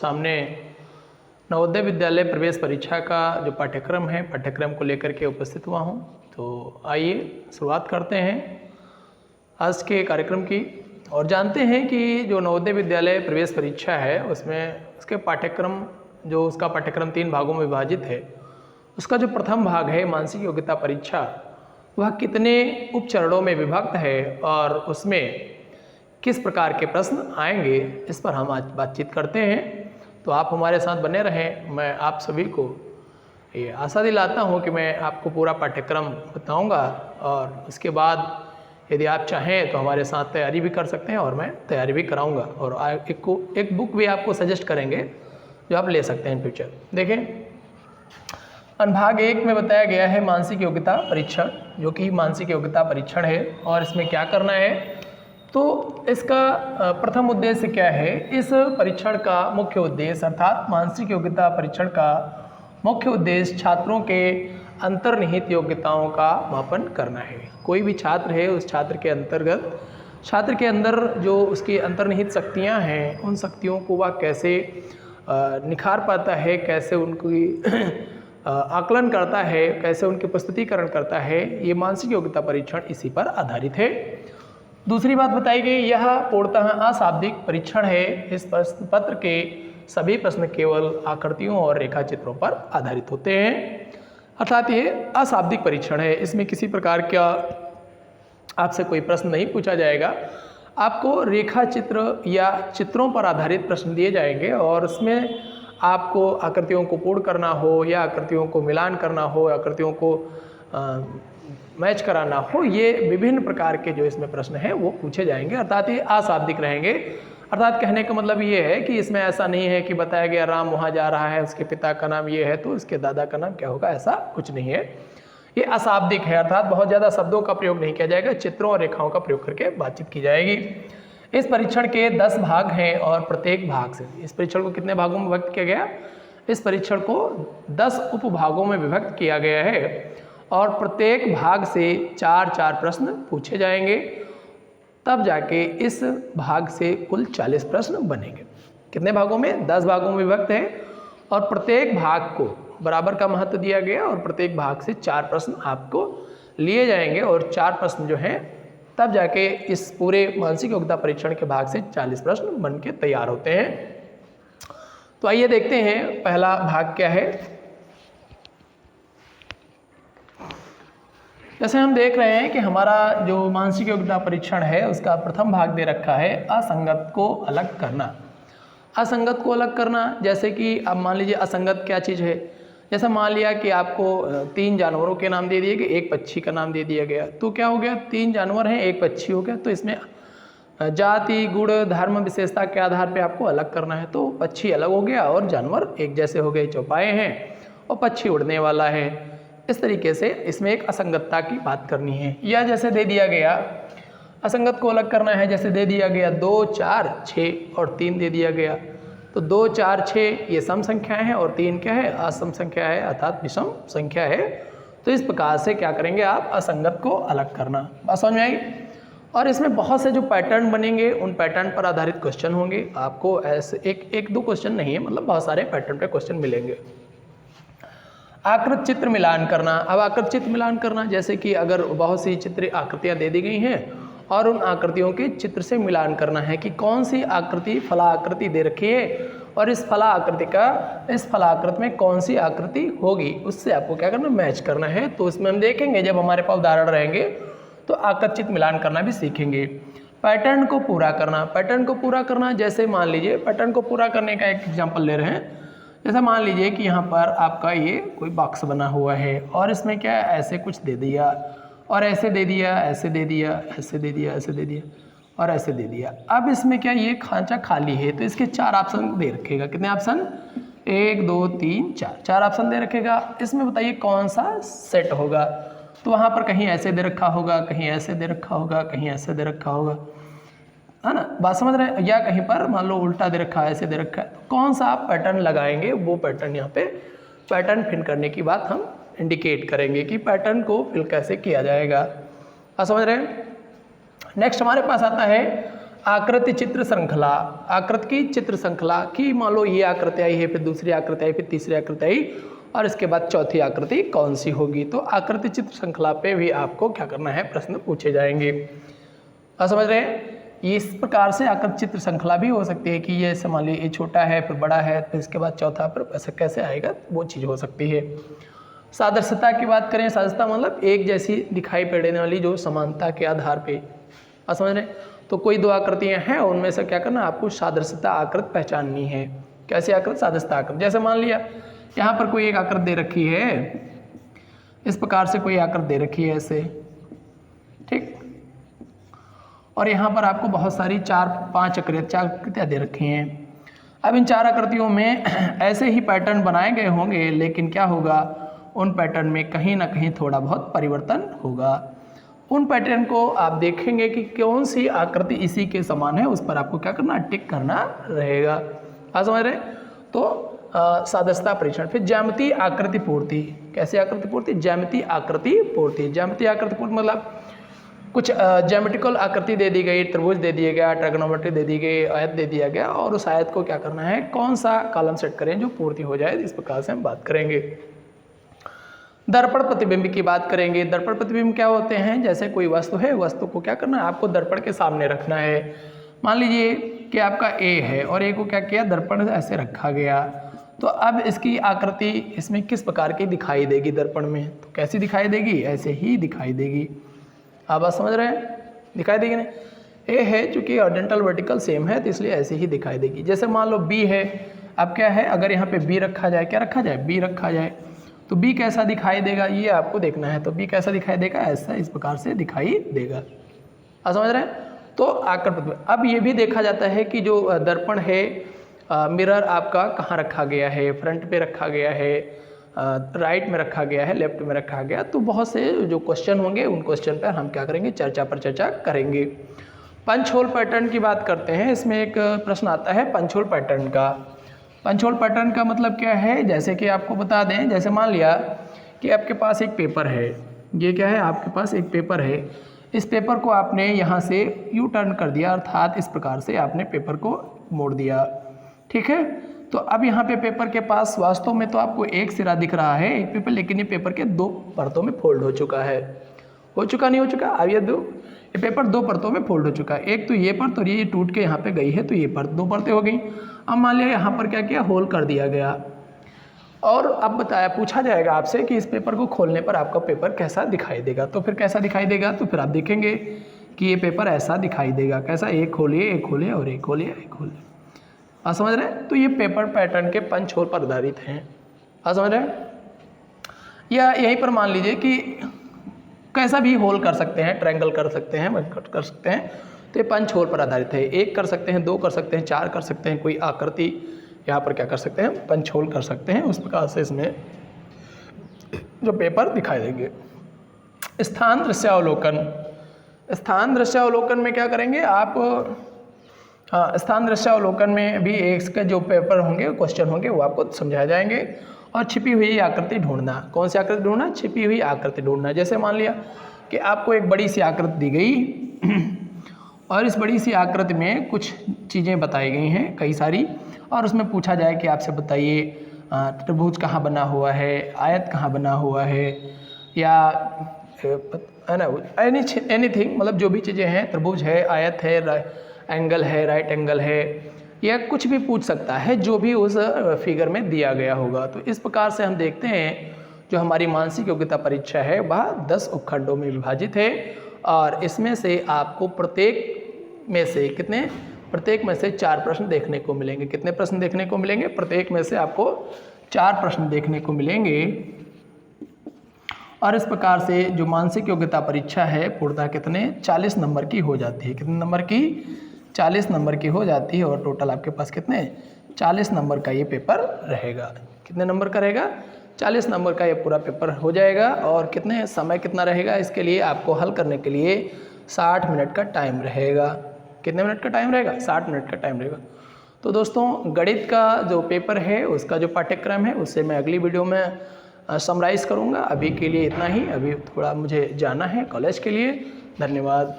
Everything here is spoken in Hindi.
सामने नवोदय विद्यालय प्रवेश परीक्षा का जो पाठ्यक्रम है, पाठ्यक्रम को लेकर के उपस्थित हुआ हूँ। तो आइए शुरुआत करते हैं आज के कार्यक्रम की और जानते हैं कि जो नवोदय विद्यालय प्रवेश परीक्षा है उसमें उसका पाठ्यक्रम 3 भागों में विभाजित है। उसका जो प्रथम भाग है मानसिक योग्यता परीक्षा, वह कितने उपचरणों में विभक्त है और उसमें किस प्रकार के प्रश्न आएंगे, इस पर हम आज बातचीत करते हैं। तो आप हमारे साथ बने रहें। मैं आप सभी को ये आशा दिलाता हूं कि मैं आपको पूरा पाठ्यक्रम बताऊंगा और उसके बाद यदि आप चाहें तो हमारे साथ तैयारी भी कर सकते हैं और मैं तैयारी भी कराऊंगा और एक बुक भी आपको सजेस्ट करेंगे जो आप ले सकते हैं इन फ्यूचर। देखें, अनुभाग 1 में बताया गया है मानसिक योग्यता परीक्षण, जो कि मानसिक योग्यता परीक्षण है और इसमें क्या करना है। तो इसका प्रथम उद्देश्य क्या है, इस परीक्षण का मुख्य उद्देश्य अर्थात मानसिक योग्यता परीक्षण का मुख्य उद्देश्य छात्रों के अंतर्निहित योग्यताओं का मापन करना है। कोई भी छात्र है, उस छात्र के अंदर जो उसकी अंतर्निहित शक्तियां हैं, उन शक्तियों को वह कैसे निखार पाता है, कैसे उनकी आकलन करता है, कैसे उनके प्रस्तुतिकरण करता है, ये मानसिक योग्यता परीक्षण इसी पर आधारित है। दूसरी बात बताई गई, यह पूर्णतः अशाब्दिक परीक्षण है। इस प्रश्न पत्र के सभी प्रश्न केवल आकृतियों और रेखा चित्रों पर आधारित होते हैं, अर्थात ये अशाब्दिक परीक्षण है। इसमें किसी प्रकार का आपसे कोई प्रश्न नहीं पूछा जाएगा। आपको रेखा चित्र या चित्रों पर आधारित प्रश्न दिए जाएंगे और उसमें आपको आकृतियों को पूर्ण करना हो या आकृतियों को मिलान करना हो, आकृतियों को मैच कराना हो, ये विभिन्न प्रकार के जो इसमें प्रश्न हैं वो पूछे जाएंगे, अर्थात ये अशाब्दिक रहेंगे। अर्थात कहने का मतलब ये है कि इसमें ऐसा नहीं है कि बताया गया राम वहाँ जा रहा है, उसके पिता का नाम ये है तो उसके दादा का नाम क्या होगा, ऐसा कुछ नहीं है। ये अशाब्दिक है, अर्थात बहुत ज़्यादा शब्दों का प्रयोग नहीं किया जाएगा, चित्रों और रेखाओं का प्रयोग करके बातचीत की जाएगी। इस परीक्षण के 10 भाग हैं और प्रत्येक भाग से इस परीक्षण को कितने भागों में विभक्त किया गया, इस परीक्षण को 10 उपभागों में विभक्त किया गया है और प्रत्येक भाग से 4-4 प्रश्न पूछे जाएंगे, तब जाके इस भाग से कुल 40 प्रश्न बनेंगे। कितने भागों में, 10 भागों में विभक्त है और प्रत्येक भाग को बराबर का महत्व दिया गया और प्रत्येक भाग से 4 प्रश्न आपको लिए जाएंगे और 4 प्रश्न जो हैं तब जाके इस पूरे मानसिक योग्यता परीक्षण के भाग से 40 प्रश्न बन के तैयार होते हैं। तो आइए देखते हैं पहला भाग क्या है। जैसे हम देख रहे हैं कि हमारा जो मानसिक योग्यता परीक्षण है उसका प्रथम भाग दे रखा है असंगत को अलग करना। असंगत को अलग करना, जैसे कि अब मान लीजिए असंगत क्या चीज़ है। जैसे मान लिया कि आपको 3 जानवरों के नाम दे दिए गए, एक पक्षी का नाम दे दिया गया, तो क्या हो गया, 3 जानवर हैं, एक पक्षी हो गया। तो इसमें जाति, गुण, धर्म, विशेषता के आधार पर आपको अलग करना है। तो पक्षी अलग हो गया और जानवर एक जैसे हो गए, चौपाए हैं और पक्षी उड़ने वाला है। इस तरीके से इसमें एक असंगतता की बात करनी है। या जैसे दे दिया गया असंगत को अलग करना है, जैसे दे दिया गया 2, 4, 6 और 3 दे दिया गया। तो 2, 4, 6 ये सम संख्याएं हैं और 3 क्या है, असम संख्या है, अर्थात विषम संख्या है। तो इस प्रकार से क्या करेंगे आप, असंगत को अलग करना। बात समझ में आई। और इसमें बहुत से जो पैटर्न बनेंगे उन पैटर्न पर आधारित क्वेश्चन होंगे। आपको ऐसे एक दो क्वेश्चन नहीं है, मतलब बहुत सारे पैटर्न पे क्वेश्चन मिलेंगे। आकृत चित्र मिलान करना। अब आकृत चित्र मिलान करना, जैसे कि अगर बहुत सी चित्र आकृतियाँ दे दी गई हैं और उन आकृतियों के चित्र से मिलान करना है कि कौन सी आकृति फला आकृति दे रखी है और इस फला आकृति का इस फला आकृति में कौन सी आकृति होगी, उससे आपको क्या करना, मैच करना है। तो इसमें हम देखेंगे जब हमारे पास उदाहरण रहेंगे तो आकृत चित्र मिलान करना भी सीखेंगे। पैटर्न को पूरा करना। पैटर्न को पूरा करना, जैसे मान लीजिए पैटर्न को पूरा करने का एक एग्जाम्पल ले रहे हैं। जैसा मान लीजिए कि यहाँ पर आपका ये कोई बॉक्स बना हुआ है और इसमें क्या ऐसे कुछ दे दिया और ऐसे दे दिया, ऐसे दे दिया, ऐसे दे दिया, ऐसे दे दिया और ऐसे दे दिया। अब इसमें क्या ये खांचा खाली है तो इसके 4 ऑप्शन दे रखेगा। कितने ऑप्शन, 1, 2, 3, 4 ऑप्शन दे रखेगा। इसमें बताइए कौन सा सेट होगा। तो वहाँ पर कहीं ऐसे दे रखा होगा, कहीं ऐसे दे रखा होगा, कहीं ऐसे दे रखा होगा, है ना, बात समझ रहे हैं। या कहीं पर मान लो उल्टा दे रखा है, ऐसे दे रखा है। कौन सा आप पैटर्न लगाएंगे, वो पैटर्न यहाँ पे पैटर्न फिल करने की बात हम इंडिकेट करेंगे कि पैटर्न को फिल कैसे किया जाएगा। आप समझ रहे हैं। नेक्स्ट हमारे पास आता है आकृति चित्र श्रृंखला, आकृति की चित्र श्रृंखला की मान लो ये आकृति आई है, फिर दूसरी आकृति आई, फिर तीसरी आकृति आई और इसके बाद चौथी आकृति कौन सी होगी। तो आकृति चित्र श्रृंखला पे भी आपको क्या करना है, प्रश्न पूछे जाएंगे। समझ रहे हैं। इस प्रकार से आकृति चित्र श्रृंखला भी हो सकती है कि ये ऐसे मान लीजिए ये छोटा है फिर बड़ा है फिर इसके बाद चौथा, फिर ऐसा कैसे आएगा वो चीज़ हो सकती है। सादृश्यता की बात करें, सादृश्यता मतलब एक जैसी दिखाई पड़ने वाली जो समानता के आधार पे, समझ रहे। तो कोई दो आकृतियाँ हैं उनमें से क्या करना, आपको सादृश्यता आकृति पहचाननी है। कैसी आकृति, सादृश्यता आकृति। जैसे मान लिया यहाँ पर कोई एक आकृति दे रखी है, इस प्रकार से कोई आकृति दे रखी है ऐसे, ठीक। और यहाँ पर आपको बहुत सारी 4-5 आकृतियाँ दे रखी हैं। अब इन 4 आकृतियों में ऐसे ही पैटर्न बनाए गए होंगे, लेकिन क्या होगा, उन पैटर्न में कहीं ना कहीं थोड़ा बहुत परिवर्तन होगा। उन पैटर्न को आप देखेंगे कि कौन सी आकृति इसी के समान है, उस पर आपको क्या करना, टिक करना रहेगा। समझ रहे। तो सादृश्यता परीक्षण। फिर ज्यामितीय आकृति पूर्ति। कैसी आकृति पूर्ति, ज्यामितीय आकृति पूर्ति। ज्यामितीय आकृति पूर्ति मतलब कुछ ज्योमेट्रिकल आकृति दे दी गई, त्रिभुज दे दिया गया, ट्रायगोनोमेट्री दे दी गई, आयत दे दिया गया और उस आयत को क्या करना है, कौन सा कॉलम सेट करें जो पूर्ति हो जाए, इस प्रकार से हम बात करेंगे। दर्पण प्रतिबिंब की बात करेंगे। दर्पण प्रतिबिंब क्या होते हैं, जैसे कोई वस्तु है, वस्तु को क्या करना है, आपको दर्पण के सामने रखना है। मान लीजिए कि आपका ए है और ए को क्या किया, दर्पण ऐसे रखा गया, तो अब इसकी आकृति इसमें किस प्रकार की दिखाई देगी दर्पण में, तो कैसी दिखाई देगी, ऐसे ही दिखाई देगी। आप बात समझ रहे हैं, दिखाई देगी नहीं। ए है चूंकि ऑर्डिनेंटल वर्टिकल सेम है तो इसलिए ऐसे ही दिखाई देगी। जैसे मान लो बी है, अब क्या है, अगर यहाँ पे बी रखा जाए, क्या रखा जाए, बी रखा जाए, तो बी कैसा दिखाई देगा ये आपको देखना है। तो बी कैसा दिखाई देगा, ऐसा इस प्रकार से दिखाई देगा। आप समझ रहे हैं। तो आकृति। अब ये भी देखा जाता है कि जो दर्पण है, मिरर आपका कहाँ रखा गया है, फ्रंट पे रखा गया है, राइट में रखा गया है, लेफ्ट में रखा गया। तो बहुत से जो क्वेश्चन होंगे उन क्वेश्चन पर हम क्या करेंगे, चर्चा पर चर्चा करेंगे। पंच होल पैटर्न की बात करते हैं। इसमें एक प्रश्न आता है पंच होल पैटर्न का। पंच होल पैटर्न का मतलब क्या है, जैसे कि आपको बता दें, जैसे मान लिया कि आपके पास एक पेपर है, ये क्या है, आपके पास एक पेपर है, इस पेपर को आपने यहाँ से यू टर्न कर दिया, अर्थात इस प्रकार से आपने पेपर को मोड़ दिया, ठीक है। तो अब यहाँ पे पेपर के पास वास्तव में तो आपको एक सिरा दिख रहा है, एक पेपर, लेकिन ये पेपर के 2 परतों में फोल्ड हो चुका है। हो चुका नहीं हो चुका, अब ये पेपर 2 परतों में फोल्ड हो चुका है। एक तो ये परत और ये टूट के यहाँ पे गई है, तो ये परत 2 परतें हो गई। अब मान लिया यहाँ पर क्या किया, होल कर दिया गया, और अब बताया, पूछा जाएगा आपसे कि इस पेपर को खोलने पर आपका पेपर कैसा दिखाई देगा। तो फिर कैसा दिखाई देगा, तो फिर आप देखेंगे कि ये पेपर ऐसा दिखाई देगा। कैसा, एक खोलिए, एक खोलिए और एक खोलिए, एक खोलिए। आप समझ रहे हैं। तो ये पेपर पैटर्न के पंच होल पर आधारित हैं। आप समझ रहे हैं। या यहीं पर मान लीजिए कि कैसा भी होल कर सकते हैं, ट्रायंगल कर सकते हैं, कट कर सकते हैं, तो ये पंच होल पर आधारित है। 1 कर सकते हैं, 2 कर सकते हैं, 4 कर सकते हैं, कोई आकृति यहाँ पर क्या कर सकते हैं, पंच होल कर सकते हैं। उस प्रकार से इसमें जो पेपर दिखाई देंगे। स्थान दृश्यावलोकन। स्थान दृश्यावलोकन में क्या करेंगे आप, स्थान दृश्यावलोकन में भी एक जो पेपर होंगे, क्वेश्चन होंगे, वो आपको समझाए जाएंगे। और छिपी हुई आकृति ढूंढना। कौन सी आकृति ढूंढना, छिपी हुई आकृति ढूंढना। जैसे मान लिया कि आपको एक बड़ी सी आकृति दी गई और इस बड़ी सी आकृति में कुछ चीज़ें बताई गई हैं, कई सारी, और उसमें पूछा जाए कि आपसे बताइए त्रिभुज कहाँ बना हुआ है, आयत कहाँ बना हुआ है, या है ना, एनीथिंग, मतलब जो भी चीज़ें हैं, त्रिभुज है, आयत है, एंगल है, राइट एंगल है, या कुछ भी पूछ सकता है जो भी उस फिगर में दिया गया होगा। तो इस प्रकार से हम देखते हैं जो हमारी मानसिक योग्यता परीक्षा है वह 10 उपखंडों में विभाजित है, और इसमें से आपको प्रत्येक में से 4 प्रश्न देखने को मिलेंगे। कितने प्रश्न देखने को मिलेंगे, प्रत्येक में से आपको 4 प्रश्न देखने को मिलेंगे। और इस प्रकार से जो मानसिक योग्यता परीक्षा है पूर्णतः कितने 40 नंबर की हो जाती है। कितने नंबर की, 40 नंबर की हो जाती है। और टोटल आपके पास कितने 40 नंबर का ये पेपर रहेगा। कितने नंबर का रहेगा, 40 नंबर का ये पूरा पेपर हो जाएगा। और कितने समय कितना रहेगा, इसके लिए आपको हल करने के लिए 60 मिनट का टाइम रहेगा। कितने मिनट का टाइम रहेगा, 60 मिनट का टाइम रहेगा। तो दोस्तों गणित का जो पेपर है उसका जो पाठ्यक्रम है उससे मैं अगली वीडियो में समराइज़ करूँगा। अभी के लिए इतना ही, अभी थोड़ा मुझे जाना है कॉलेज के लिए। धन्यवाद।